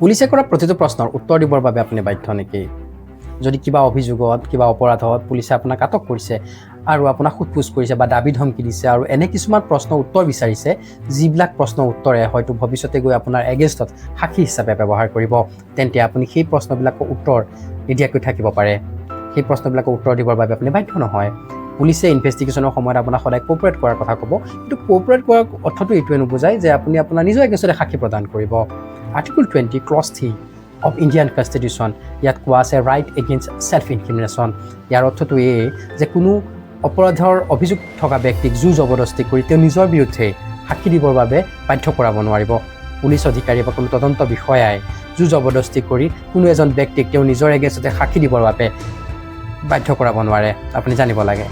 পুলিচে কৰা প্ৰতিটো প্ৰশ্নৰ উত্তৰ দিবৰ বাবে আপুনি বাধ্য নেকি? যদি কিবা অভিযোগত কিবা অপৰাধত পুলিচে আপোনাক আটক কৰিছে আৰু আপোনাক সোধপোছ কৰিছে বা দাবী ধমকি দিছে আৰু এনে কিছুমান প্ৰশ্নৰ উত্তৰ বিচাৰিছে, যিবিলাক প্ৰশ্নৰ উত্তৰে হয়তো ভৱিষ্যতে গৈ আপোনাৰ এগেইনষ্টত সাক্ষী হিচাপে ব্যৱহাৰ কৰিব, তেন্তে আপুনি সেই প্ৰশ্নবিলাকৰ উত্তৰ নিদিয়াকৈ থাকিব পাৰে। সেই প্ৰশ্নবিলাকৰ উত্তৰ দিবৰ বাবে আপুনি বাধ্য নহয়। পুলিচে ইনভেষ্টিগেশ্যনৰ সময়ত আপোনাক সদায় কোঅপাৰেট কৰাৰ কথা ক'ব, কিন্তু কোঅপাৰেট কৰাৰ অৰ্থটো এইটোৱে নুবুজায় যে আপুনি আপোনাৰ নিজৰ এগেইনষ্টতে সাক্ষী প্ৰদান কৰিব। Article 20 clause 3 of Indian constitution, ইয়াত কোৱা আছে ৰাইট এগেইনষ্ট ছেল্ফ ইনক্ৰিমিনেশ্যন। ইয়াৰ অৰ্থটো এই যে কোনো অপৰাধৰ অভিযোগ থকা ব্যক্তিক জোৰ জবৰদস্তি কৰি তেওঁ নিজৰ বিৰুদ্ধে সাক্ষী দিবৰ বাবে বাধ্য কৰাব নোৱাৰিব। পুলিচ অধিকাৰী বা কোনো তদন্ত বিষয়াই জোৰ জবৰদস্তি কৰি কোনো এজন ব্যক্তিক তেওঁ নিজৰ এগেইনষ্টতে সাক্ষী দিবৰ বাবে বাধ্য কৰাব নোৱাৰে, আপুনি জানিব লাগে।